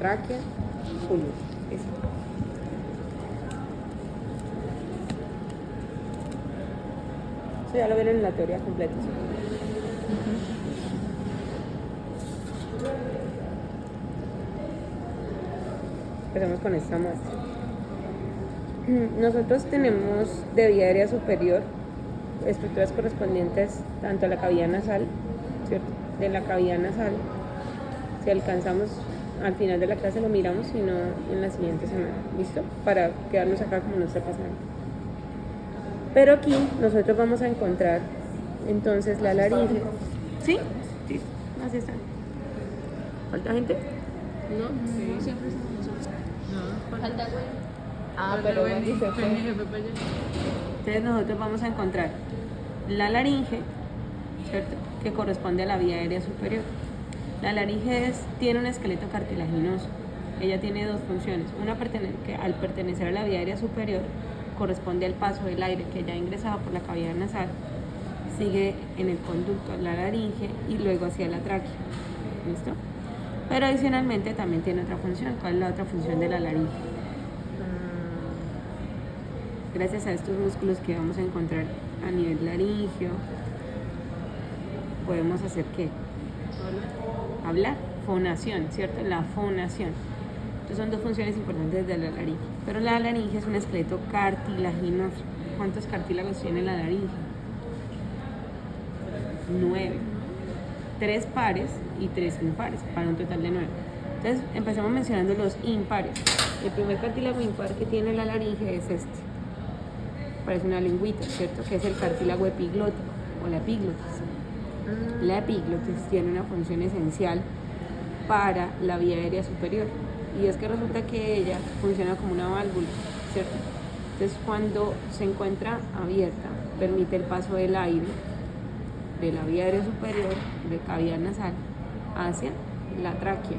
tráquea, pulmón. Eso. Eso ya lo vieron en la teoría completa. Empezamos con esta muestra. Nosotros tenemos de vía aérea superior estructuras correspondientes tanto a la cavidad nasal, ¿cierto? De la cavidad nasal, si alcanzamos al final de la clase lo miramos, y no en la siguiente semana, ¿listo? Para quedarnos acá como no está pasando. Pero aquí nosotros vamos a encontrar entonces la laringe. ¿Sí? Sí, así está. ¿Falta gente? No, siempre somos nosotros. No, falta güey. Pero Wendy se fue. Entonces nosotros vamos a encontrar la laringe, ¿cierto? Que corresponde a la vía aérea superior. La laringe tiene un esqueleto cartilaginoso. Ella tiene dos funciones. Una, que al pertenecer a la vía aérea superior, corresponde al paso del aire que ya ingresaba por la cavidad nasal, sigue en el conducto a la laringe y luego hacia la tráquea. ¿Listo? Pero adicionalmente también tiene otra función. ¿Cuál es la otra función de la laringe? Gracias a estos músculos que vamos a encontrar a nivel laringio, podemos hacer ¿qué? Hablar, fonación, ¿cierto? La fonación. Entonces son dos funciones importantes de la laringe. Pero la laringe es un esqueleto cartilaginoso. ¿Cuántos cartílagos tiene la laringe? 9. 3 pares y 3 impares, para un total de 9. Entonces empecemos mencionando los impares. El primer cartílago impar que tiene la laringe es este. Parece una lengüita, ¿cierto? Que es el cartílago epiglótico o la epiglotis. La epiglotis tiene una función esencial para la vía aérea superior, y es que resulta que ella funciona como una válvula, ¿cierto? Entonces cuando se encuentra abierta, permite el paso del aire de la vía aérea superior, de cavidad nasal, hacia la tráquea,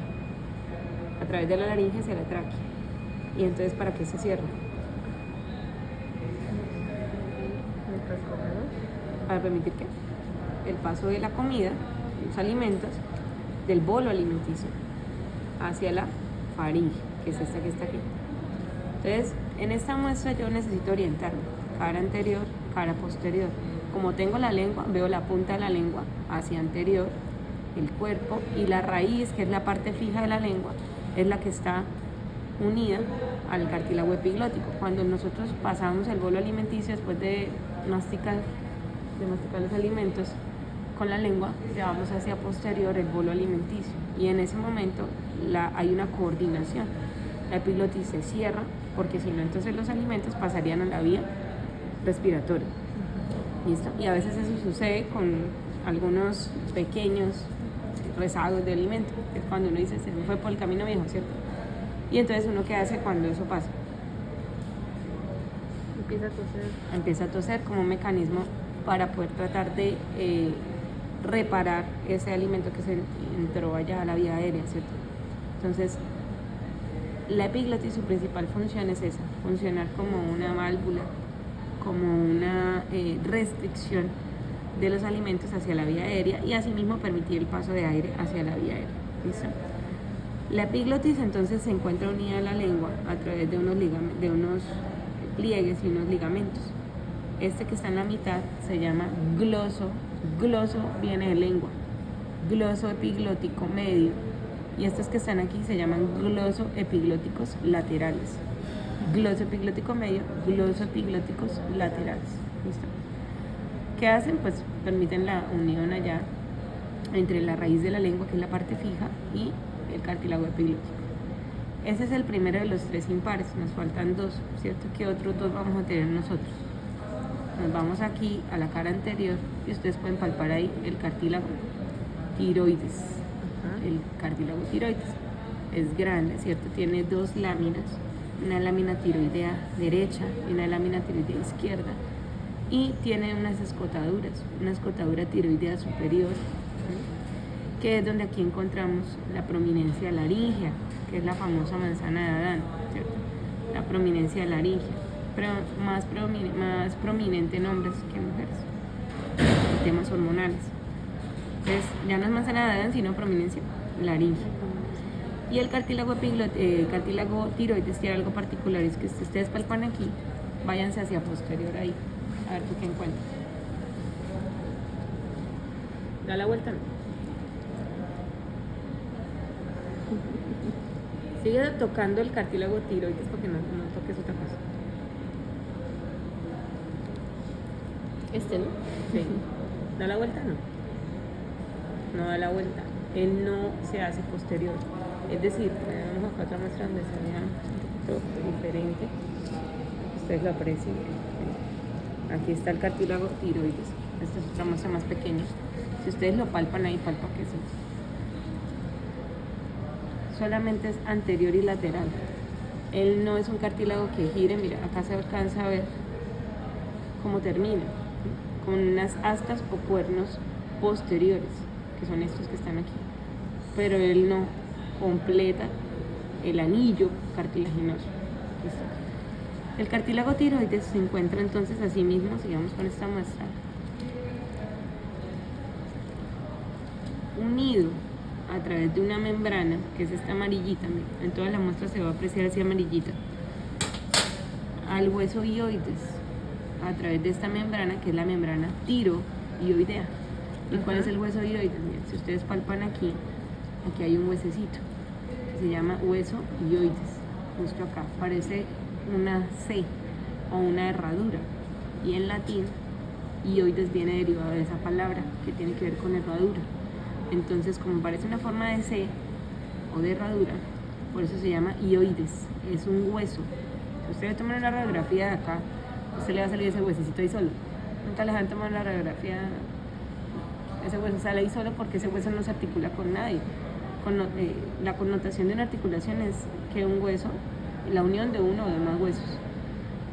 a través de la laringe hacia la tráquea. Y entonces, ¿para qué se cierra? Para permitir ¿qué? El paso de la comida, los alimentos, del bolo alimenticio hacia la faringe, que es esta que está aquí. Entonces, en esta muestra yo necesito orientarme, cara anterior, cara posterior. Como tengo la lengua, veo la punta de la lengua hacia anterior, el cuerpo, y la raíz, que es la parte fija de la lengua, es la que está unida al cartílago epiglótico. Cuando nosotros pasamos el bolo alimenticio después de masticar los alimentos con la lengua, llevamos hacia posterior el bolo alimenticio, y en ese momento hay una coordinación. La epiglotis se cierra, porque si no, entonces los alimentos pasarían a la vía respiratoria. ¿Listo? Y a veces eso sucede con algunos pequeños rezagos de alimento, que es cuando uno dice se me fue por el camino viejo, ¿cierto? Y entonces uno, ¿qué hace cuando eso pasa? Empieza a toser como un mecanismo para poder tratar de reparar ese alimento que se entró allá a la vía aérea, ¿cierto? Entonces, la epiglotis, su principal función es esa, funcionar como una válvula, como una restricción de los alimentos hacia la vía aérea, y asimismo permitir el paso de aire hacia la vía aérea. ¿Listo? La epiglotis entonces se encuentra unida a la lengua a través de unos pliegues y unos ligamentos. Este que está en la mitad se llama gloso. Gloso viene de lengua. Gloso epiglótico medio. Y estos que están aquí se llaman gloso epiglóticos laterales. Gloso epiglótico medio, gloso epiglóticos laterales. ¿Listo? ¿Qué hacen? Pues permiten la unión allá entre la raíz de la lengua, que es la parte fija, y el cartílago epiglótico. Ese es el primero de los 3 impares. Nos faltan 2, ¿cierto? ¿Qué otros 2 vamos a tener nosotros? Nos vamos aquí a la cara anterior y ustedes pueden palpar ahí el cartílago tiroides. El cartílago tiroides es grande, ¿cierto? Tiene 2 láminas, una lámina tiroidea derecha y una lámina tiroidea izquierda, y tiene unas escotaduras, una escotadura tiroidea superior, ¿sí? Que es donde aquí encontramos la prominencia laríngea, que es la famosa manzana de Adán, ¿cierto? La prominencia laríngea, pero más prominente en hombres que en mujeres, en temas hormonales. Entonces, ya no es manzana de Adán, sino prominencia laríngea. Y el cartílago tiroides tiene algo particular, es que si ustedes palpan aquí, váyanse hacia posterior ahí, a ver tú qué encuentras. Da la vuelta, ¿no? Sigue tocando el cartílago tiroides porque no toques otra cosa. Este, ¿no? Sí. ¿Da la vuelta? No da la vuelta. Él no se hace posterior. Es decir, tenemos acá otra muestra donde se vea un poquito diferente. Ustedes lo aprecian. Aquí está el cartílago tiroides. Esta es otra muestra más pequeña. Si ustedes lo palpan ahí, palpa que sí. Solamente es anterior y lateral. Él no es un cartílago que gire. Mira, acá se alcanza a ver cómo termina, con unas astas o cuernos posteriores, que son estos que están aquí. Pero él no completa el anillo cartilaginoso. ¿Listo? El cartílago tiroides se encuentra entonces así mismo, sigamos con esta muestra, unido a través de una membrana, que es esta amarillita, en toda la muestra se va a apreciar así amarillita, al hueso ioides, a través de esta membrana, que es la membrana tiroidea. ¿Y cuál es el hueso ioides? Miren, si ustedes palpan aquí hay un huesecito, que se llama hueso ioides, justo acá, parece una C o una herradura, y en latín, ioides viene derivado de esa palabra, que tiene que ver con herradura. Entonces, como parece una forma de C o de herradura, por eso se llama ioides, es un hueso. Si ustedes toman una radiografía de acá, usted le va a salir ese huesecito ahí solo. Nunca les han tomado una radiografía, ese hueso sale ahí solo porque ese hueso no se articula con nadie. La connotación de una articulación es que un hueso, la unión de uno o de más huesos.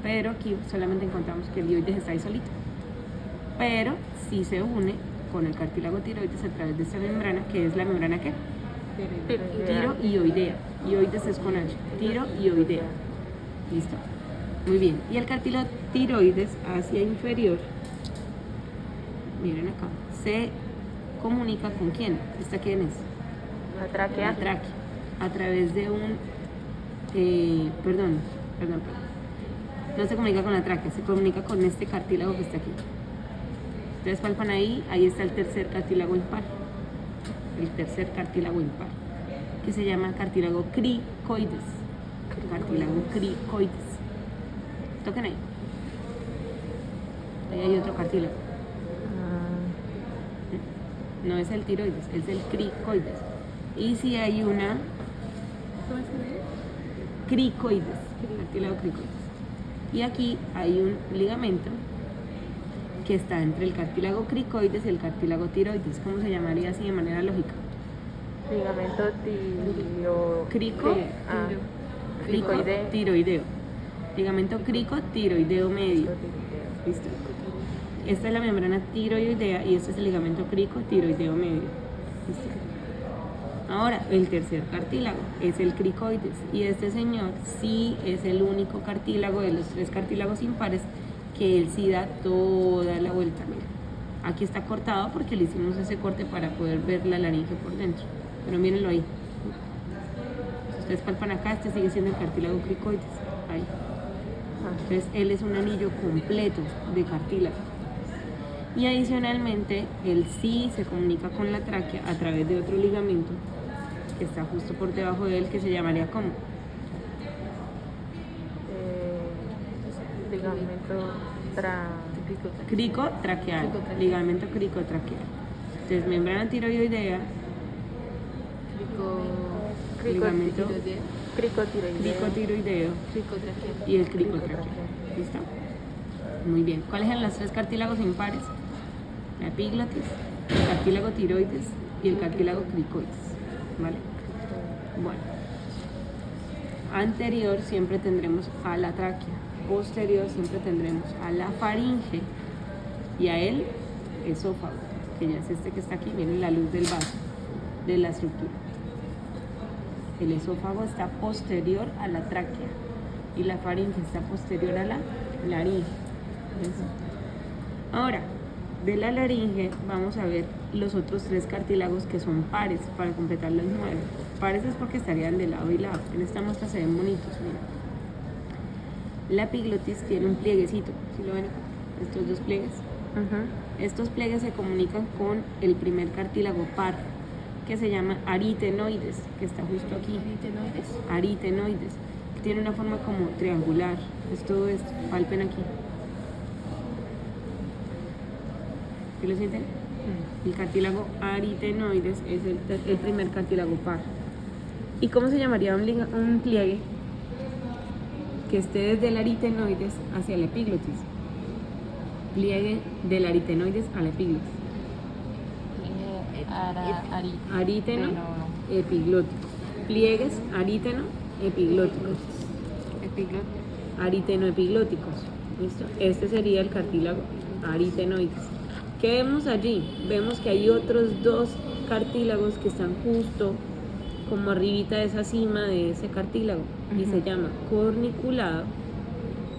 Pero aquí solamente encontramos que el ioides está ahí solito. Pero sí se une con el cartílago tiroides a través de esta membrana, que es la membrana ¿qué? Tiroidea. Ioides es con H. Tiroidea. Listo. Muy bien. Y el cartílago tiroides hacia inferior, miren acá, se comunica con ¿quién? ¿Esta quién es? La tráquea. La tráquea. A través de un... perdón. No se comunica con la tráquea, se comunica con este cartílago que está aquí. Ustedes palpan ahí está el tercer cartílago impar. El tercer cartílago impar, que se llama cartílago cricoides. Cartílago cricoides. Toquen ahí. Ahí hay otro cartílago. No es el tiroides, es el cricoides. Y si hay una... ¿Cómo se llama? Cricoides. Cartílago cricoides. Y aquí hay un ligamento que está entre el cartílago cricoides y el cartílago tiroides. ¿Cómo se llamaría así de manera lógica? Ligamento Tiroideo. Ligamento crico-tiroideo medio. ¿Listo? Esta es la membrana tiroidea y este es el ligamento crico-tiroideo medio. ¿Listo? Ahora, el tercer cartílago es el cricoides. Y este señor sí es el único cartílago de los tres cartílagos impares que él sí da toda la vuelta. Mira, aquí está cortado porque le hicimos ese corte para poder ver la laringe por dentro, pero mírenlo ahí. Si ustedes palpan acá, este sigue siendo el cartílago cricoides, ahí. Entonces él es un anillo completo de cartílago. Y adicionalmente él sí se comunica con la tráquea a través de otro ligamento que está justo por debajo de él, que se llamaría ¿cómo? Ligamento cricotraqueal. Ligamento cricotraqueal. Entonces, membrana tiroidea, ligamento cricotiroideo y el cricotraqueal. ¿Listo? Muy bien. ¿Cuáles eran los tres cartílagos impares? La epiglotis, el cartílago tiroides y el cartílago cricoides. ¿Vale? Bueno. Anterior siempre tendremos a la tráquea. Posterior siempre tendremos a la faringe y a el esófago, que ya es este que está aquí. Miren la luz del vaso, de la estructura. El esófago está posterior a la tráquea y la faringe está posterior a la laringe. ¿Ves? Ahora, de la laringe vamos a ver los otros tres cartílagos que son pares para completar los 9. pares es porque estarían de lado y lado. En esta muestra se ven bonitos, mira. La epiglotis tiene un plieguecito, ¿sí lo ven acá? Estos dos pliegues. Estos pliegues se comunican con el primer cartílago par, que se llama aritenoides, que está justo aquí. Aritenoides, que tiene una forma como triangular. Es todo esto, palpen aquí. ¿Sí lo sienten? El cartílago aritenoides es el primer cartílago par. ¿Y cómo se llamaría un pliegue que esté desde el aritenoides hacia la epiglotis? Pliegue del aritenoides a la epiglotis. Aríteno epiglótico. Pliegues aríteno epiglóticos. Aríteno epiglóticos. ¿Listo? Este sería el cartílago aritenoides. ¿Qué vemos allí? Vemos que hay otros dos cartílagos que están justo como arribita de esa cima de ese cartílago y se llama corniculado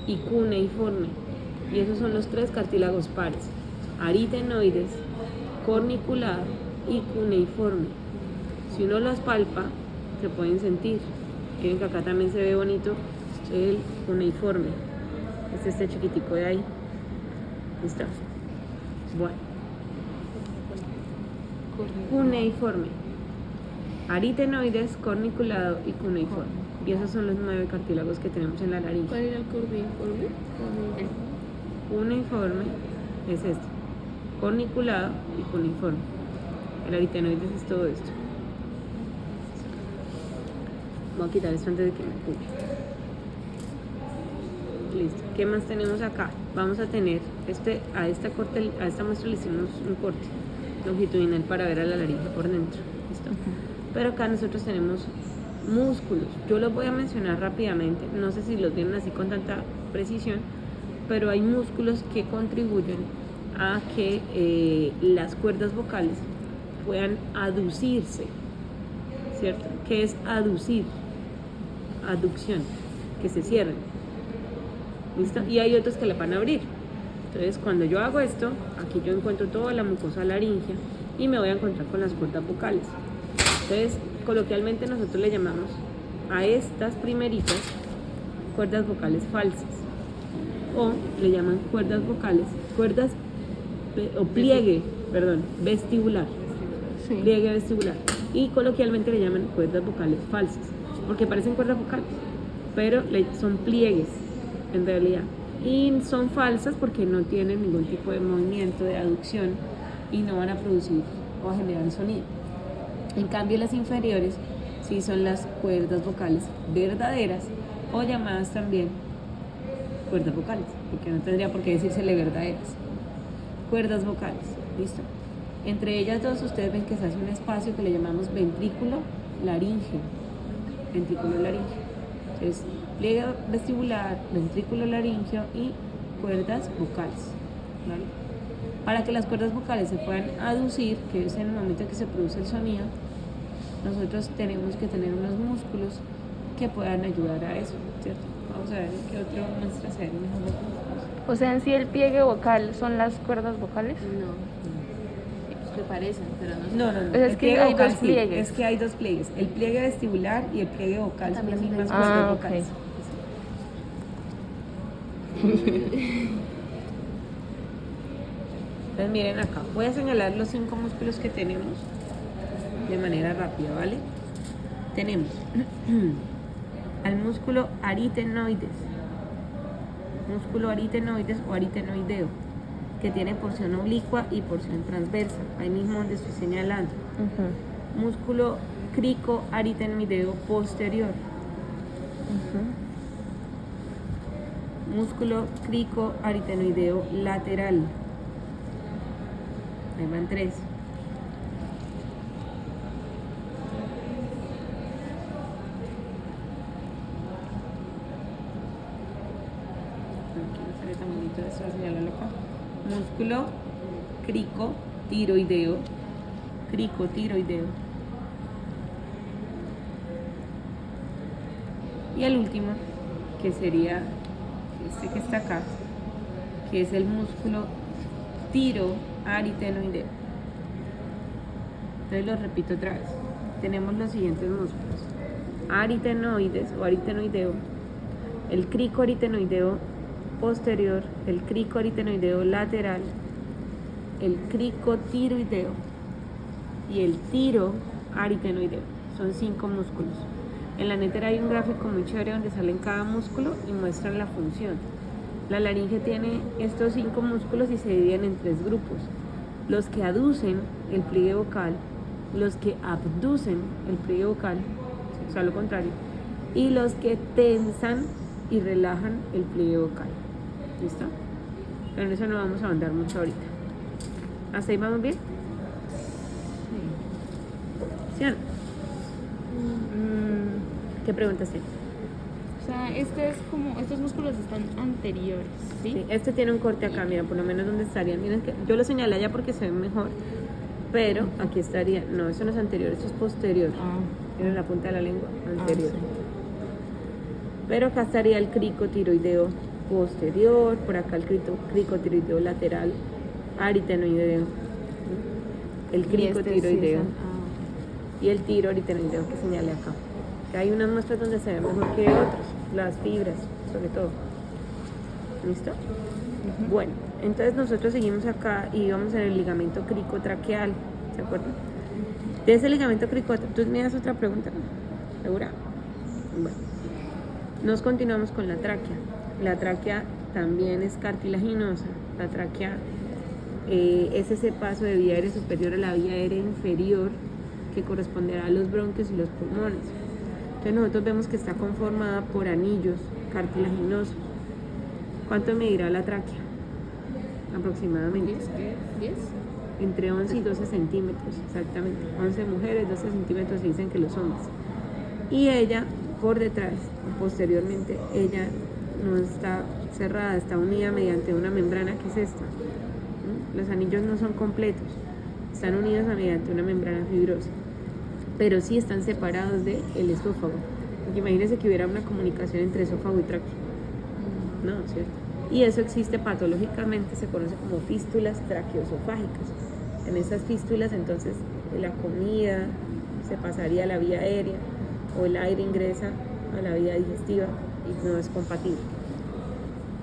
y cuneiforme. Y esos son los tres cartílagos pares: aritenoides, corniculado y cuneiforme. Si uno las palpa, se pueden sentir. Miren que acá también se ve bonito el cuneiforme. Este chiquitico de ahí. ¿Listo? Bueno. Cuneiforme. Aritenoides, corniculado y cuneiforme. Y esos son los 9 cartílagos que tenemos en la laringe. ¿Cuál era el cuneiforme? Cuneiforme es este. Corniculado y cuneiforme. El aritenoides es todo esto. Voy a quitar esto antes de que me ocupe. Listo. ¿Qué más tenemos acá? Vamos a tener a esta muestra le hicimos un corte longitudinal para ver a la laringe por dentro. ¿Listo? Pero acá nosotros tenemos músculos. Yo los voy a mencionar rápidamente. No sé si los tienen así con tanta precisión, pero hay músculos que contribuyen a que las cuerdas vocales puedan aducirse, ¿cierto? ¿Qué es aducir? Aducción, que se cierren. ¿Listo? Y hay otros que le van a abrir. Entonces, cuando yo hago esto, aquí yo encuentro toda la mucosa laringea y me voy a encontrar con las cuerdas vocales. Entonces, coloquialmente nosotros le llamamos a estas primeritas cuerdas vocales falsas, o le llaman cuerdas vocales, pliegue vestibular, Sí. pliegue vestibular, y coloquialmente le llaman cuerdas vocales falsas, porque parecen cuerdas vocales, pero son pliegues en realidad, y son falsas porque no tienen ningún tipo de movimiento de aducción y no van a producir o a generar sonido. En cambio, las inferiores sí son las cuerdas vocales verdaderas, o llamadas también cuerdas vocales, porque no tendría por qué decírsele verdaderas. Cuerdas vocales, ¿listo? Entre ellas dos ustedes ven que se hace un espacio que le llamamos ventrículo laríngeo. Ventrículo laríngeo. Entonces, pliegue vestibular, ventrículo laríngeo y cuerdas vocales, ¿vale? Para que las cuerdas vocales se puedan aducir, que es en el momento en que se produce el sonido, nosotros tenemos que tener unos músculos que puedan ayudar a eso, ¿cierto? Vamos a ver qué otro muestra se ven mejor los músculos. O sea, en sí el pliegue vocal son las cuerdas vocales. No. Pues que parecen, pero no. No. Pues es El que pliegue hay vocal dos sí, pliegues. es que hay dos pliegues. El pliegue vestibular y el pliegue vocal son las También mismas son cuerdas Ah, vocales. Entonces miren acá, voy a señalar los 5 músculos que tenemos de manera rápida, ¿vale? Tenemos al músculo aritenoides o aritenoideo, que tiene porción oblicua y porción transversa, ahí mismo donde estoy señalando. Músculo cricoaritenoideo posterior, músculo cricoaritenoideo lateral, ahí van 3. Aquí no se ve tan bonito esto, voy a señalarlo acá. Músculo cricotiroideo, y el último, que sería este que está acá, que es el músculo tiroaritenoideo. Entonces lo repito otra vez: tenemos los siguientes músculos: aritenoides o aritenoideo, el cricoaritenoideo posterior, el cricoaritenoideo lateral, el cricotiroideo y el tiroaritenoideo. Son 5 músculos. En la netera hay un gráfico muy chévere donde salen cada músculo y muestran la función. La laringe tiene estos 5 músculos y se dividen en 3 grupos: los que aducen el pliegue vocal, los que abducen el pliegue vocal, o sea, lo contrario, y los que tensan y relajan el pliegue vocal. ¿Listo? Pero en eso no vamos a ahondar mucho ahorita. ¿Hasta ahí vamos bien? ¿Sí o no? ¿Qué preguntas tienes? O sea, estos músculos están anteriores, ¿sí? Sí, este tiene un corte acá, mira, por lo menos donde estarían. Miren que yo lo señalé allá porque se ve mejor, pero aquí estaría. No, eso no es anterior, eso es posterior. Miren la punta de la lengua, anterior. Sí. Pero acá estaría el cricotiroideo posterior, por acá el cricotiroideo lateral, aritenoideo, el cricotiroideo y el tiroaritenoideo que señalé acá. Que hay unas muestras donde se ve mejor que otros, las fibras, sobre todo. ¿Listo? Bueno, entonces nosotros seguimos acá y vamos en el ligamento cricotraqueal, ¿se acuerdan? De ese ligamento cricotraqueal, ¿tú me das otra pregunta? ¿Segura? Bueno, nos continuamos con la tráquea. La tráquea también es cartilaginosa. La tráquea es ese paso de vía aérea superior a la vía aérea inferior que corresponderá a los bronquios y los pulmones. Entonces nosotros vemos que está conformada por anillos cartilaginosos. ¿Cuánto medirá la tráquea? Aproximadamente. ¿10? Entre 11 y 12 centímetros, exactamente. 11 mujeres, 12 centímetros se dicen que los hombres. Y ella, por detrás, posteriormente, ella no está cerrada, está unida mediante una membrana que es esta. Los anillos no son completos, están unidos mediante una membrana fibrosa, pero sí están separados del esófago. Porque imagínense que hubiera una comunicación entre esófago y tráquea. No, ¿cierto? Y eso existe patológicamente, se conoce como fístulas traqueosofágicas. En esas fístulas, entonces, la comida se pasaría a la vía aérea o el aire ingresa a la vía digestiva y no es compatible.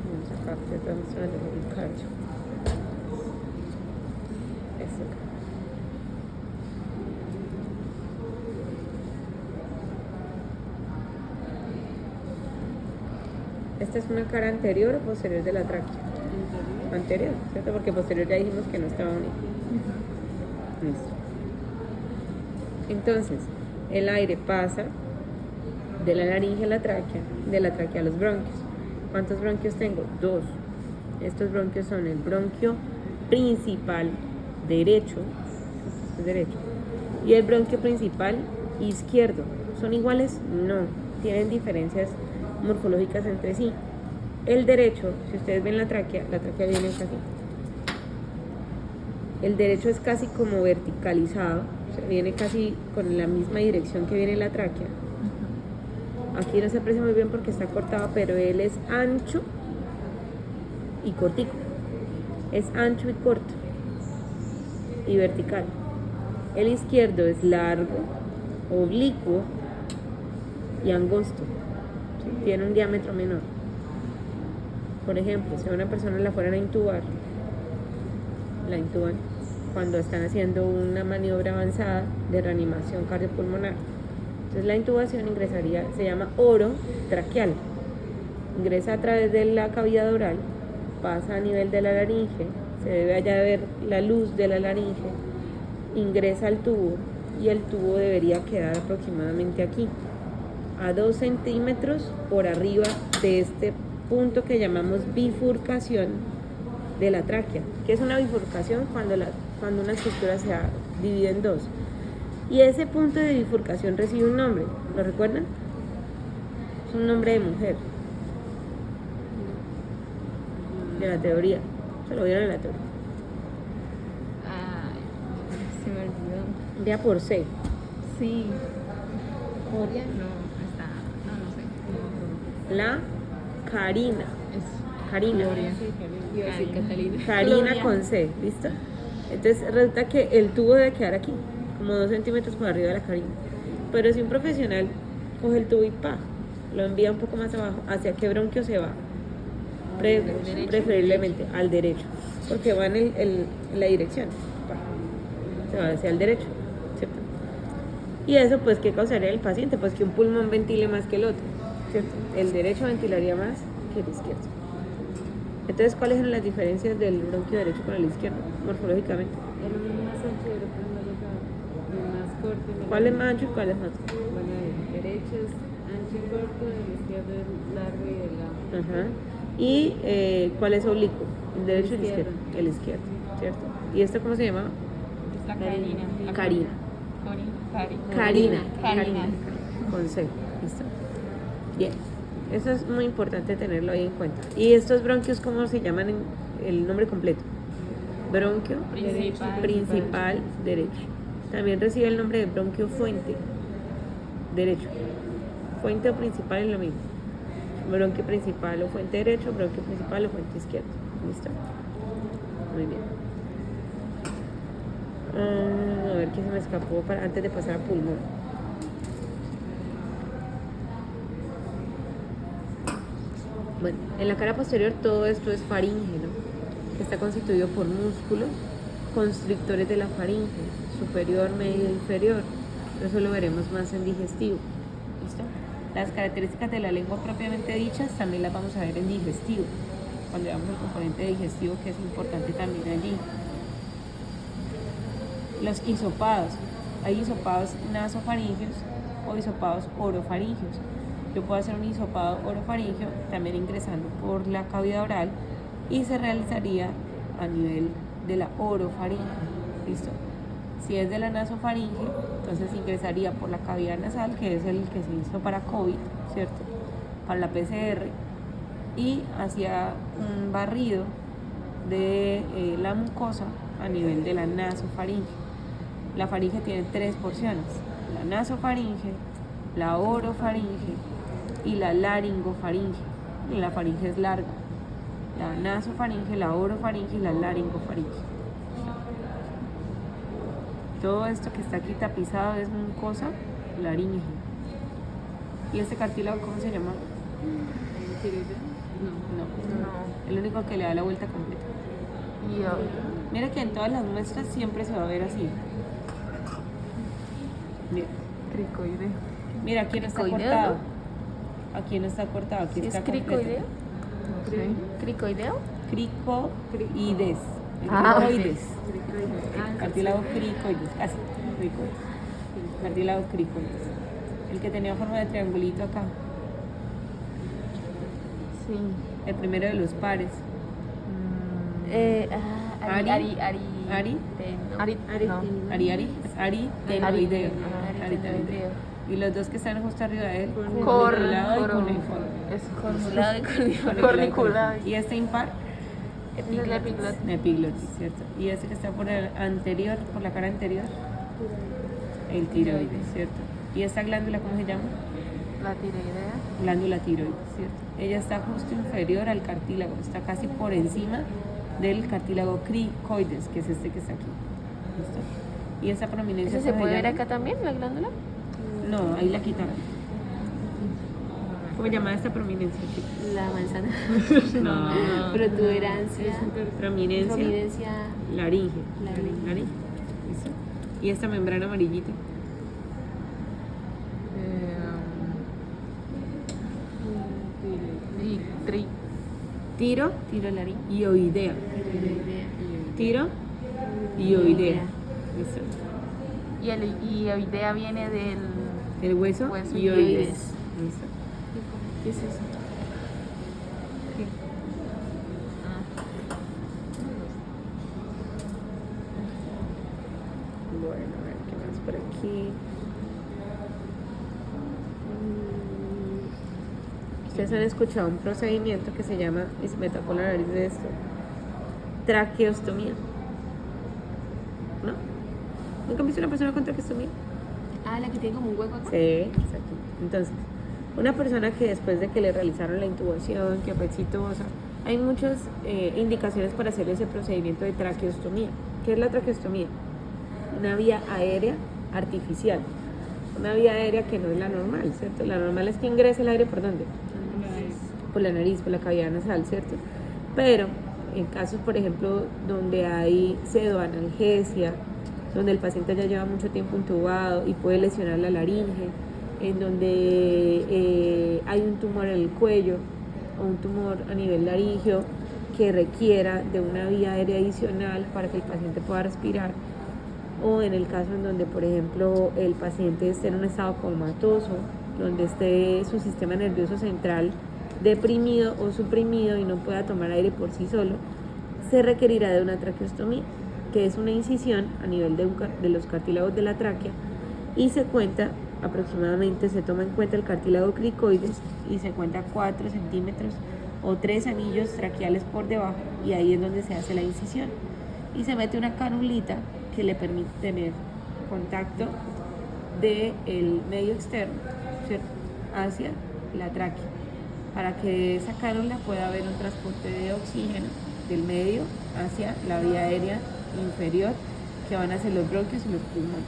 Vamos acá, te voy a mostrar el cardio. Eso acá. ¿Esta es una cara anterior o posterior de la tráquea? Anterior, ¿cierto? Porque posterior ya dijimos que no estaba unido. Listo. Entonces, el aire pasa de la laringe a la tráquea, de la tráquea a los bronquios. ¿Cuántos bronquios tengo? 2. Estos bronquios son el bronquio principal derecho, y el bronquio principal izquierdo. ¿Son iguales? No, tienen diferencias morfológicas entre sí. El derecho, si ustedes ven la tráquea viene casi. El derecho es casi como verticalizado, o sea, viene casi con la misma dirección que viene la tráquea. Aquí no se aprecia muy bien porque está cortado, pero él es ancho y cortico. Es ancho y corto y vertical. El izquierdo es largo, oblicuo y angosto. ¿Sí? Tiene un diámetro menor. Por ejemplo, si a una persona la fueran a intubar, la intuban cuando están haciendo una maniobra avanzada de reanimación cardiopulmonar. Entonces la intubación ingresaría, se llama oro traqueal. Ingresa a través de la cavidad oral, pasa a nivel de la laringe, se debe allá ver la luz de la laringe, ingresa al tubo y el tubo debería quedar aproximadamente aquí, a 2 centímetros por arriba de este punto que llamamos bifurcación de la tráquea. ¿Qué es una bifurcación? Cuando una estructura se divide en 2. Y ese punto de bifurcación recibe un nombre, ¿lo recuerdan? Es un nombre de mujer, de la teoría. Se lo vieron en la teoría. Se me olvidó. Vea por C. Sí. Coria, no, está. No sé. La Karina. Es Karina. Gloria. Karina con C, ¿listo? Entonces resulta que el tubo debe quedar aquí, como 2 centímetros por arriba de la carina. Pero si un profesional coge el tubo y lo envía un poco más abajo, ¿hacia qué bronquio se va? Preferiblemente al derecho, porque va en la dirección, se va hacia el derecho, ¿cierto? Y eso, pues, ¿qué causaría el paciente? Pues que un pulmón ventile más que el otro, ¿cierto? El derecho ventilaría más que el izquierdo. Entonces, ¿cuáles son las diferencias del bronquio derecho con el izquierdo, morfológicamente? El más ancho y el más corto. ¿Cuál es más ancho y cuál es más corto? Bueno, el derecho es ancho y corto, el izquierdo es largo y delgado. Ajá. ¿Y cuál es oblicuo? El derecho y el izquierdo. Izquierdo. El izquierdo, ¿cierto? ¿Y esto cómo se llama? Es la carina. Carina. Carina. Carina. Con C. ¿Listo? Bien. Eso es muy importante tenerlo ahí en cuenta. ¿Y estos bronquios cómo se llaman en el nombre completo? Bronquio principal derecho. También recibe el nombre de bronquio fuente derecho. Fuente o principal es lo mismo. Bronquio principal o fuente derecho, bronquio principal o fuente izquierdo. ¿Listo? Muy bien. A ver qué se me escapó antes de pasar a pulmón. Bueno, en la cara posterior todo esto es faringe, ¿no? Está constituido por músculos constrictores de la faringe, superior, medio e inferior. Eso lo veremos más en digestivo. ¿Listo? Las características de la lengua propiamente dichas también las vamos a ver en digestivo, cuando veamos el componente digestivo, que es importante también allí. Los hisopados. Hay hisopados nasofaringeos o hisopados orofaringeos. Yo puedo hacer un hisopado orofaringeo también ingresando por la cavidad oral y se realizaría a nivel de la orofaringe. ¿Listo? Si es de la nasofaringe, entonces ingresaría por la cavidad nasal, que es el que se hizo para COVID, ¿cierto? Para la PCR, y hacia un barrido de la mucosa a nivel de la nasofaringe. La faringe tiene 3 porciones: la nasofaringe, la orofaringe y la laringofaringe. La faringe es larga. La nasofaringe, la orofaringe y la laringofaringe. Todo esto que está aquí tapizado es mucosa laringe. ¿Y este cartílago cómo se llama? No. El único que le da la vuelta completa. Mira que en todas las muestras siempre se va a ver así. Mira. Cricoideo. Mira, aquí no está Cricoideo, cortado. Aquí no está cortado, aquí está ¿Es completo. cricoideo? ¿Cricoideo? Cricoides. Ah, Cricoides. Cartílago cricoides. Casi. Cricoides. Cartílago cricoides. El que tenía forma de triangulito acá. Sí. El primero de los pares. Aritenoideo. Aritenoideo. Y los dos que están justo arriba de él, Cor- corniculado y cor- cuneiforme. Es cornulado y Corniculado. Y este impar, Esa es la epiglotis. epiglotis, ¿cierto? Y este que está por el anterior, por la cara anterior, el tiroides, ¿cierto? Y esta glándula, ¿cómo se llama? La tiroidea. Glándula tiroides, ¿cierto? Ella está justo inferior al cartílago, está casi por encima del cartílago cricoides, que es este que está aquí. ¿Listo? Y esta prominencia. ¿Ese se ¿cómo puede ver llama? acá también, la glándula? No, ahí la quitaron. ¿Cómo se llama esta prominencia, chicos? La manzana. No. Protuberancia. Prominencia laringe. Laringe. ¿Listo? ¿Y esta membrana amarillita? Tiro Laringe. y oidea. Tiro y oidea. ¿Listo? Y oidea viene del... El hueso Hueso ioides. ioides. ¿Listo? ¿Qué es eso? Bueno, a ver qué más por aquí. Ustedes han escuchado un procedimiento que se llama, y se me tapó la nariz de esto, traqueostomía. ¿No? ¿Nunca han visto una persona con traqueostomía? Ah, la que tiene como un hueco acá. Sí, exacto. Entonces, una persona que después de que le realizaron la intubación, que fue exitosa, hay muchas indicaciones para hacer ese procedimiento de traqueostomía. ¿Qué es la traqueostomía? una vía aérea artificial, una vía aérea que no es la normal, ¿cierto? La normal es que ingrese el aire ¿por dónde? Por la nariz, por la cavidad nasal, ¿cierto? Pero en casos, por ejemplo, donde hay pseudoanalgesia, donde el paciente ya lleva mucho tiempo intubado y puede lesionar la laringe, en donde hay un tumor en el cuello o un tumor a nivel laríngeo que requiera de una vía aérea adicional para que el paciente pueda respirar, o en el caso en donde, por ejemplo, el paciente esté en un estado comatoso, donde esté su sistema nervioso central deprimido o suprimido y no pueda tomar aire por sí solo, se requerirá de una traqueostomía, que es una incisión a nivel de los cartílagos de la tráquea, y se cuenta aproximadamente, se toma en cuenta el cartílago cricoides y se cuenta 4 centímetros o 3 anillos traqueales por debajo, y ahí es donde se hace la incisión y se mete una canulita que le permite tener contacto del medio externo, ¿cierto?, hacia la tráquea, para que de esa cánula pueda haber un transporte de oxígeno del medio hacia la vía aérea inferior, que van a ser los bronquios y los pulmones.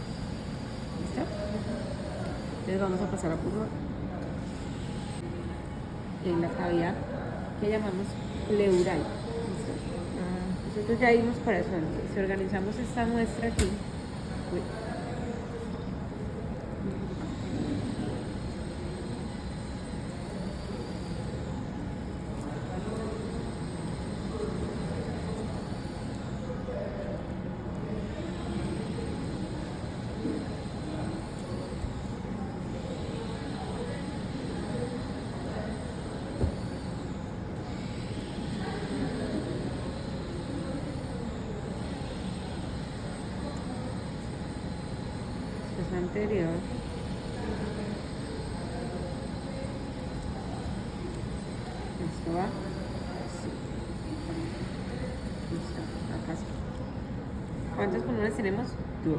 ¿Listo? Entonces vamos a pasar a pulmón. En la cavidad que llamamos pleural. ¿Listo? Nosotros ya vimos para eso antes. Si organizamos esta muestra aquí, anterior, esto va, sí. Listo, acá sí. ¿Cuántos pulmones tenemos? 2.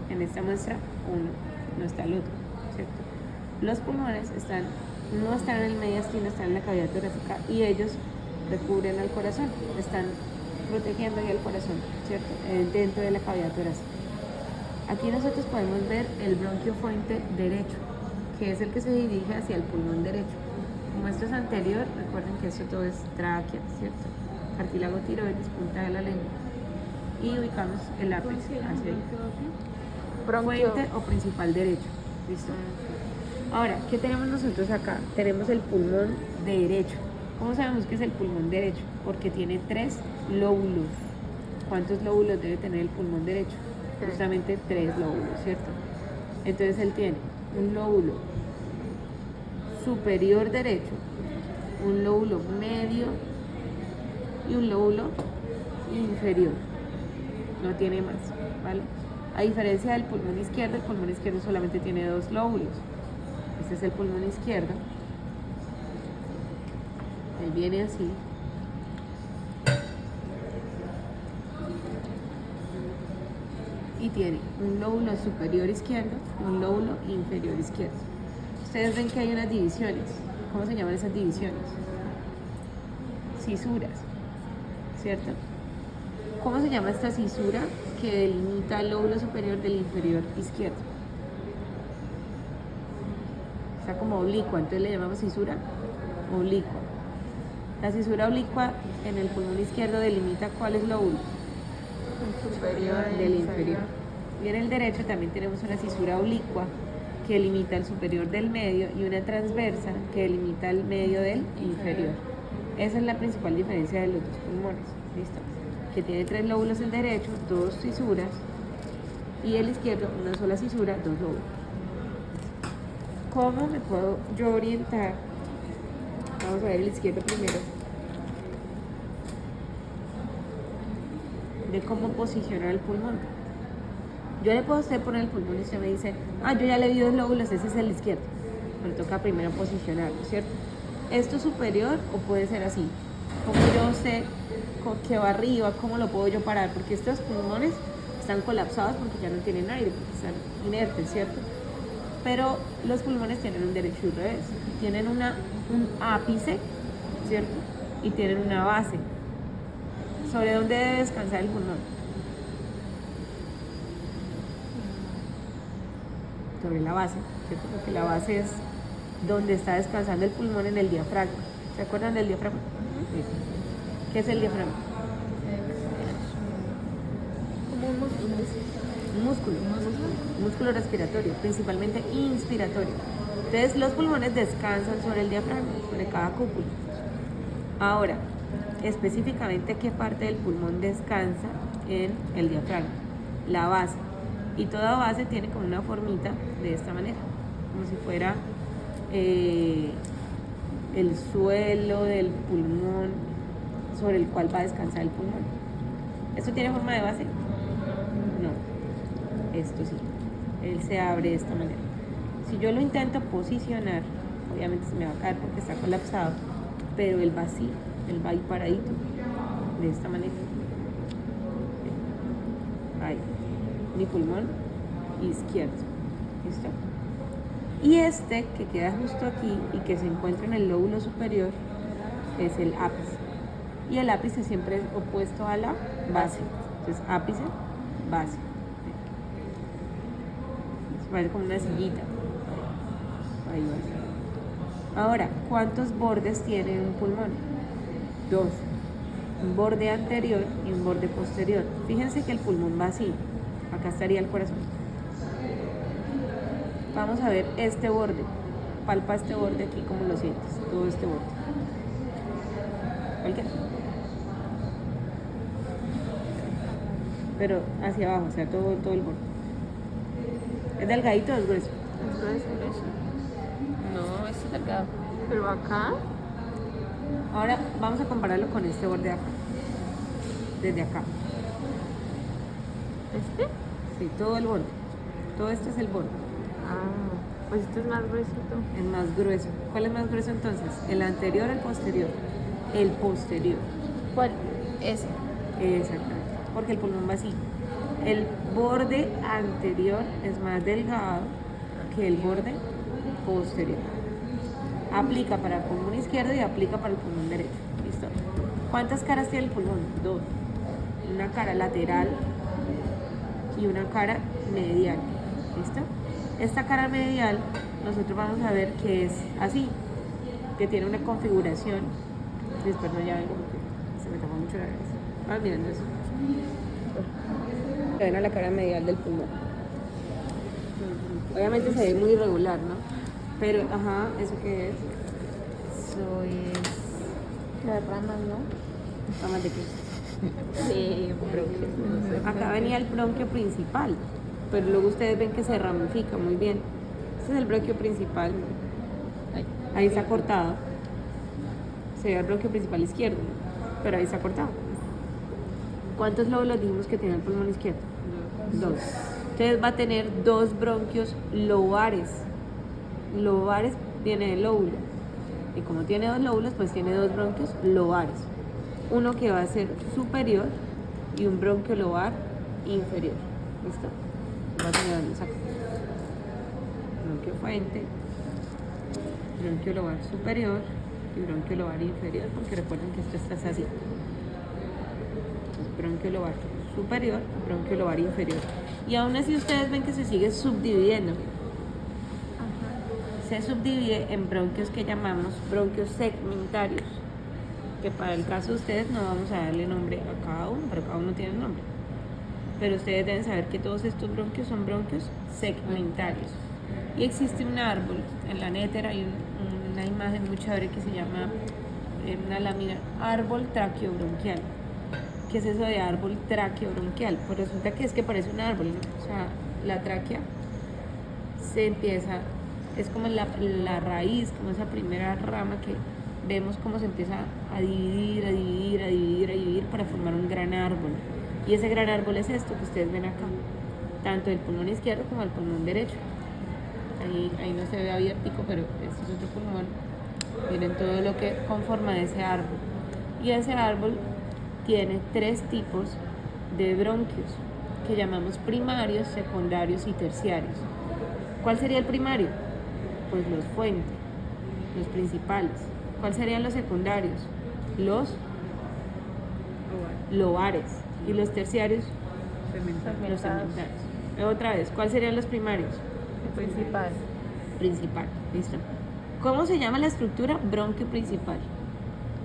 En esta muestra 1, no está el otro, ¿cierto? Los pulmones no están en el mediastino, están en la cavidad torácica, y ellos recubren al corazón, están protegiendo ahí al corazón, ¿cierto? Dentro de la cavidad torácica. Aquí nosotros podemos ver el bronquio fuente derecho, que es el que se dirige hacia el pulmón derecho. Como esto es anterior, recuerden que esto todo es tráquea, ¿cierto? Cartílago tiroides, punta de la lengua. Y ubicamos el ápice hacia ahí. Fuente o principal derecho. ¿Listo? Ahora, ¿qué tenemos nosotros acá? Tenemos el pulmón derecho. ¿Cómo sabemos que es el pulmón derecho? Porque tiene 3 lóbulos. ¿Cuántos lóbulos debe tener el pulmón derecho? Justamente 3 lóbulos, ¿cierto? Entonces él tiene un lóbulo superior derecho, un lóbulo medio y un lóbulo inferior. No tiene más, ¿vale? A diferencia del pulmón izquierdo, el pulmón izquierdo solamente tiene 2 lóbulos. Este es el pulmón izquierdo. Él viene así. Y tiene un lóbulo superior izquierdo, un lóbulo inferior izquierdo. Ustedes ven que hay unas divisiones. ¿Cómo se llaman esas divisiones? Cisuras, ¿cierto? ¿Cómo se llama esta cisura que delimita el lóbulo superior del inferior izquierdo? Está como oblicua, entonces le llamamos cisura oblicua. La cisura oblicua en el pulmón izquierdo delimita cuáles lóbulos superior del inferior. Y en el derecho también tenemos una cisura oblicua que delimita el superior del medio y una transversa que delimita el medio del inferior. Esa es la principal diferencia de los dos pulmones. ¿Listo? Que tiene 3 lóbulos el derecho, 2 cisuras, y el izquierdo una sola cisura, 2 lóbulos. ¿Cómo me puedo yo orientar? Vamos a ver el izquierdo primero. De cómo posicionar el pulmón. Yo le puedo a usted poner el pulmón y usted me dice, yo ya le vi 2 lóbulos, ese es el izquierdo. Pero toca primero posicionarlo, ¿cierto? ¿Esto es superior o puede ser así? ¿Cómo yo sé que va arriba? ¿Cómo lo puedo yo parar? Porque estos pulmones están colapsados porque ya no tienen aire, porque están inertes, ¿cierto? Pero los pulmones tienen un derecho y un revés. Tienen un ápice, ¿cierto? Y tienen una base. ¿Sobre dónde debe descansar el pulmón? sobre la base, ¿cierto? Porque la base es donde está descansando el pulmón en el diafragma. ¿Se acuerdan del diafragma? Sí. ¿Qué es el diafragma? Como un músculo. Un músculo respiratorio, principalmente inspiratorio. Entonces los pulmones descansan sobre el diafragma, sobre cada cúpula. Ahora, específicamente, ¿qué parte del pulmón descansa en el diafragma? La base. Y toda base tiene como una formita de esta manera, como si fuera el suelo del pulmón sobre el cual va a descansar el pulmón. ¿Esto tiene forma de base? No. Esto sí. Él se abre de esta manera. Si yo lo intento posicionar, obviamente se me va a caer porque está colapsado, pero él va así, él va ahí paradito, de esta manera. Ahí. Mi pulmón izquierdo. ¿Listo? Y este que queda justo aquí y que se encuentra en el lóbulo superior es el ápice. Y el ápice siempre es opuesto a la base. Entonces, ápice, base. Va a ser como una sillita. Ahí va. Ahora, ¿cuántos bordes tiene un pulmón? 2. Un borde anterior y un borde posterior. Fíjense que el pulmón va así. Acá estaría el corazón. Vamos a ver este borde. Palpa este borde aquí, como lo sientes. Todo este borde. ¿Cuál queda? Pero hacia abajo, o sea, todo el borde. ¿Es delgadito o es grueso? Es grueso. No, es delgado. Pero acá, Ahora vamos a compararlo con este borde de acá. Desde acá. ¿este? Sí, todo el borde. Todo esto es el borde. Ah, pues este es más gruesito. Es más grueso. ¿Cuál es más grueso entonces? ¿El anterior o el posterior? El posterior. ¿Cuál? Ese. Exactamente. Porque el pulmón va así. El borde anterior es más delgado que el borde posterior. Aplica para el pulmón izquierdo y aplica para el pulmón derecho. ¿Listo? ¿Cuántas caras tiene el pulmón? 2. Una cara lateral y una cara medial. ¿Listo? Esta cara medial nosotros vamos a ver que es así, que tiene una configuración. Después no, ya vengo porque se me tapó mucho la cabeza. Miren eso. Ven a la cara medial del pulmón. Obviamente se ve muy irregular, ¿no? Pero, ajá, ¿eso qué es? Eso es las ramas, ¿no? ¿Ramas de qué? Sí, bronquios. Acá venía el bronquio principal, pero luego ustedes ven que se ramifica muy bien. Este es el bronquio principal. Ahí está cortado. Sería el bronquio principal izquierdo, pero ahí está cortado. ¿Cuántos lóbulos dijimos que tiene el pulmón izquierdo? 2. Entonces va a tener 2 bronquios lobares. Lobares viene del lóbulo. Y como tiene 2 lóbulos, pues tiene 2 bronquios lobares. Uno que va a ser superior y un bronquio lobar inferior. ¿Listo? Va a tener acá. Bronquio fuente, bronquio lobar superior y bronquio lobar inferior, porque recuerden que esto está así. Bronquio lobar superior, bronquio lobar inferior. Y aún así ustedes ven que se sigue subdividiendo. Se subdivide en bronquios que llamamos bronquios segmentarios, que para el caso de ustedes no vamos a darle nombre a cada uno, pero cada uno tiene un nombre. Pero ustedes deben saber que todos estos bronquios son bronquios segmentarios. Y existe un árbol, en la nétera hay una imagen muy chévere que se llama, una lámina, árbol traqueobronquial. ¿Qué es eso de árbol traqueobronquial? Pues resulta que es que parece un árbol, ¿no? O sea, la tráquea se empieza, es como la raíz, como esa primera rama que vemos cómo se empieza a dividir, a dividir, a dividir, a dividir para formar un gran árbol. Y ese gran árbol es esto que ustedes ven acá, tanto el pulmón izquierdo como el pulmón derecho. Ahí no se ve abiertico, pero este es otro pulmón. Miren todo lo que conforma ese árbol. Y ese árbol tiene 3 tipos de bronquios que llamamos primarios, secundarios y terciarios. ¿Cuál sería el primario? Pues los fuentes, los principales. ¿Cuáles serían los secundarios? Los lobares. Y los terciarios, los segmentarios. Otra vez, ¿cuáles serían los primarios? Principal. Principal, ¿listo? ¿Cómo se llama la estructura? Bronquio principal.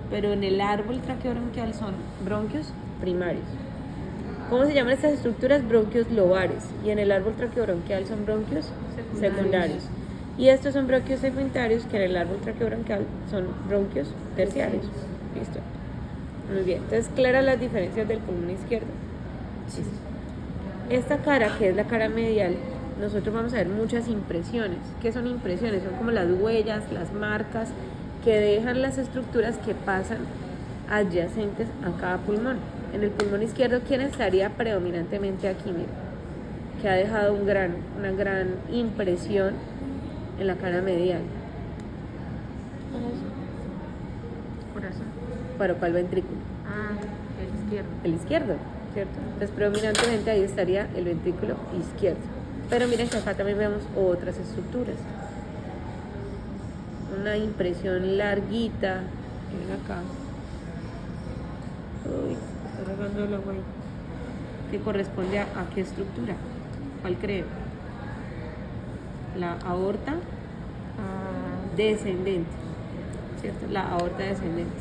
Pero en el árbol traqueobronquial son bronquios primarios. ¿Cómo se llaman estas estructuras? Bronquios lobares. Y en el árbol traqueobronquial son bronquios secundarios. Y estos son bronquios secundarios, que en el árbol traqueobronquial son bronquios terciarios. ¿Listo? Muy bien. Entonces, claras las diferencias del pulmón izquierdo. Listo. Esta cara, que es la cara medial, nosotros vamos a ver muchas impresiones. ¿Qué son impresiones? Son como las huellas, las marcas que dejan las estructuras que pasan adyacentes a cada pulmón. En el pulmón izquierdo, ¿quién estaría predominantemente aquí? Mira, que ha dejado una gran impresión en la cara medial. Corazón. ¿Para cuál ventrículo? Ah, el izquierdo. El izquierdo, ¿cierto? Entonces, predominantemente ahí estaría el ventrículo izquierdo. Pero miren que acá también vemos otras estructuras. Una impresión larguita. Miren acá. Uy, está regando el agua ahí. ¿Que corresponde a qué estructura? ¿Cuál creo? La aorta descendente, ¿cierto? La aorta descendente.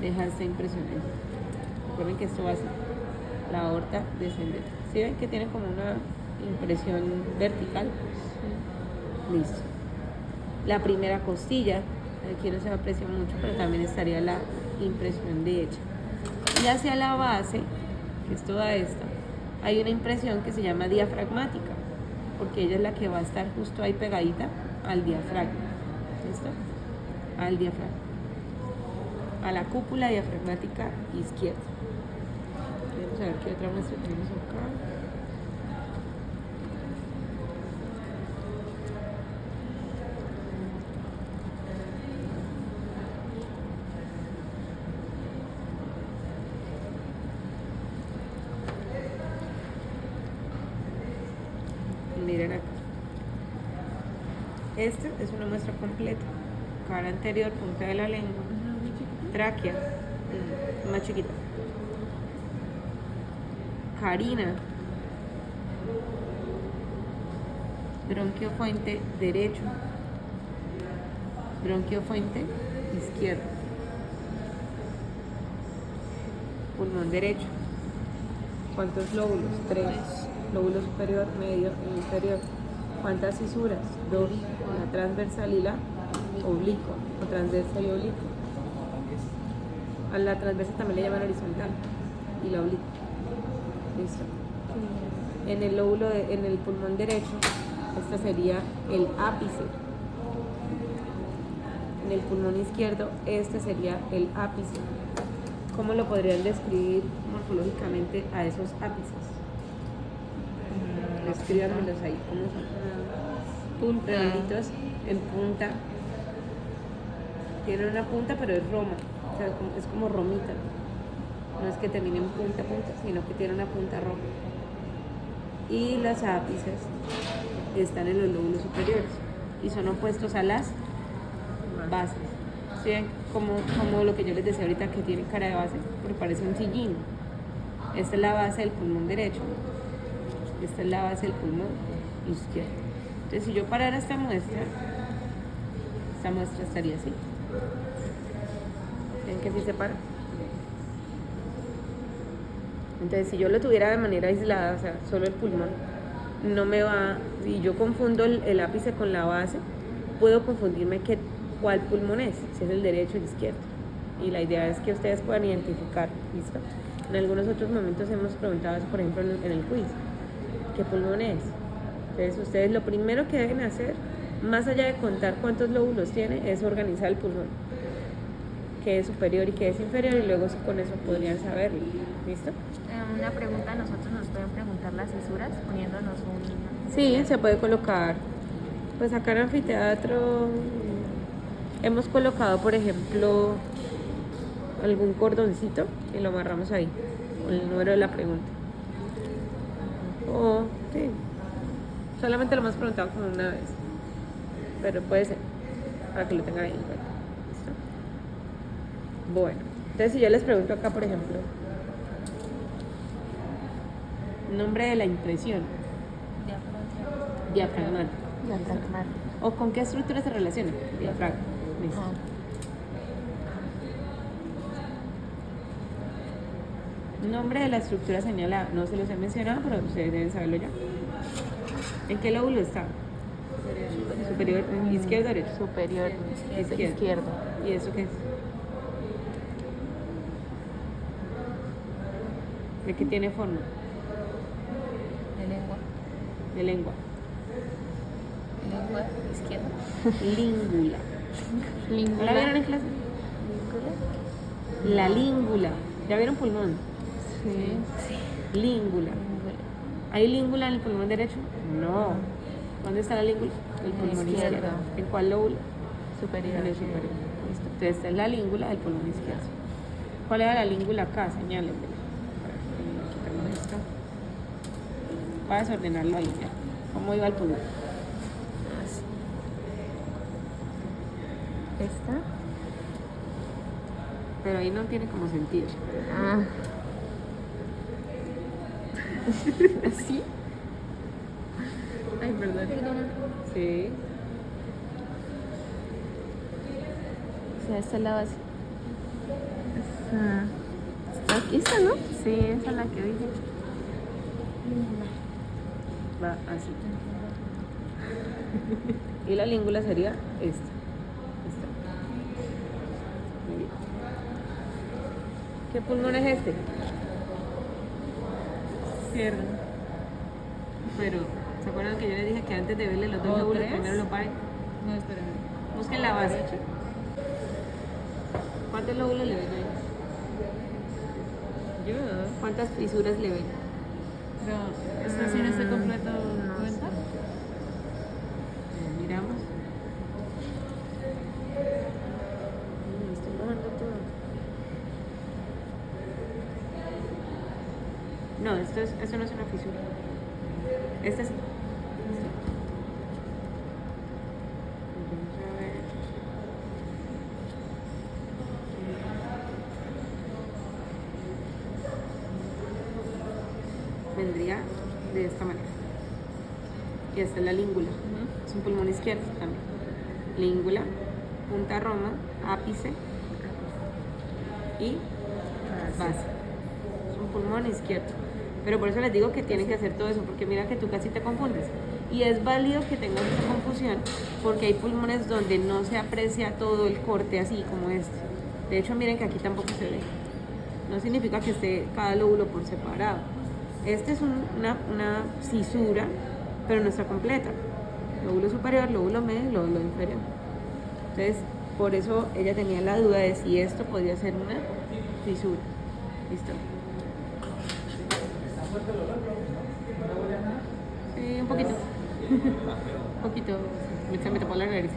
Deja esta impresión ahí. Recuerden que esto va así. La aorta descendente. ¿Sí ven que tiene como una impresión vertical? Sí. Listo. La primera costilla, aquí no se aprecia mucho, pero también estaría la impresión derecha. Y hacia la base, que es toda esta, hay una impresión que se llama diafragmática, porque ella es la que va a estar justo ahí pegadita al diafragma. ¿Listo? Al diafragma. A la cúpula diafragmática izquierda. Vamos a ver qué otra muestra tenemos acá. Miren acá. Esta es una muestra completa. Cara anterior, punta de la lengua, tráquea, más chiquita. Carina, bronquio fuente derecho, bronquio fuente izquierdo, pulmón derecho. ¿Cuántos lóbulos? 3. Lóbulo superior, medio e inferior. ¿Cuántas fisuras? 2. La transversal y la oblicua, o transversal y oblicua. A la transversal también le llaman horizontal y la oblicua. Listo. En el lóbulo, en el pulmón derecho, este sería el ápice. En el pulmón izquierdo, este sería el ápice. ¿Cómo lo podrían describir morfológicamente a esos ápices? Escríbanmelos ahí, ¿cómo son? Redonditos en punta. Tienen una punta, pero es roma, o sea, es como romita. No es que termine en punta, sino que tiene una punta roja. Y las ápices están en los lóbulos superiores y son opuestos a las bases. ¿Sí ven? Como lo que yo les decía ahorita, que tiene cara de base, porque parece un sillín. Esta es la base del pulmón derecho. Esta es la base del pulmón izquierdo. Entonces, si yo parara esta muestra estaría así. ¿Ven que así se para? Entonces, si yo lo tuviera de manera aislada, o sea, solo el pulmón, no me va... Si yo confundo el ápice con la base, puedo confundirme cuál pulmón es, si es el derecho o el izquierdo. Y la idea es que ustedes puedan identificar, ¿listo? En algunos otros momentos hemos preguntado eso, por ejemplo, en el quiz. ¿Qué pulmón es? Entonces ustedes lo primero que deben hacer, más allá de contar cuántos lóbulos tiene, es organizar el pulmón, qué es superior y qué es inferior, y luego con eso podrían saberlo. ¿Listo? Una pregunta, nosotros nos pueden preguntar las fisuras poniéndonos un... Sí, se puede colocar. Pues acá en el anfiteatro hemos colocado, por ejemplo, algún cordoncito y lo amarramos ahí, con el número de la pregunta. O, sí, solamente lo hemos preguntado como una vez, pero puede ser, para que lo tengan ahí en cuenta. ¿Listo? Bueno, entonces si yo les pregunto acá, por ejemplo, nombre de la impresión diafragmática. Diafragma. ¿O con qué estructura se relaciona? Diafragma. Listo. Ah. Nombre de la estructura señalada. No se los he mencionado, pero ustedes deben saberlo ya. ¿En qué lóbulo está? Superior, izquierdo, derecho. Superior izquierdo. ¿Y eso qué es? ¿De qué tiene forma? De lengua. De lengua. Lengua izquierda. Língula. ¿No la vieron en clase? Língula. La língula. ¿Ya vieron pulmón? Sí. Língula. ¿Hay língula en el pulmón derecho? No. ¿Dónde está la língula? El pulmón Izquierdo. izquierdo. ¿En cuál lóbulo? Superior. En el superior. Listo. Entonces esta es la língula del pulmón izquierdo. ¿Cuál era la língula acá? Señálenmela. Quitamos esto. Voy a desordenarlo ahí ya. ¿Cómo iba el pulmón? Así. Esta. Pero ahí no tiene como sentido. Ah. ¿Así? Ay, perdón. Sí. O sea, esta es la base. Está aquí, esta, ¿no? Sí, esa es la que dije. Va así. Y la língula sería esta. Esta. Muy bien. ¿Qué pulmón es este? Izquierdo. Pero, ¿se acuerdan que yo les dije que antes de verle los dos lóbulos, ¿Tres? primero los pare? No, espérame. Busquen la base. ¿Cuántos lóbulos le ven ahí? Yo. ¿Cuántas fisuras le ven? Pero, ¿esta sí no está completo no cuenta? Miramos. Estoy bajando todo. No, esto no es una fisura. Este sí. Vamos a ver. Vendría de esta manera. Y esta es la língula. Es un pulmón izquierdo también. Língula, punta roma, ápice y base. Es un pulmón izquierdo. Pero por eso les digo que tienen que hacer todo eso, porque mira que tú casi te confundes. Y es válido que tengas esa confusión, porque hay pulmones donde no se aprecia todo el corte así como este. De hecho, miren que aquí tampoco se ve. No significa que esté cada lóbulo por separado. Este es una cisura, pero no está completa. Lóbulo superior, lóbulo medio y lóbulo inferior. Entonces, por eso ella tenía la duda de si esto podía ser una fisura. ¿Listo? Sí, un poquito. Un poquito. Se me tapó la nariz.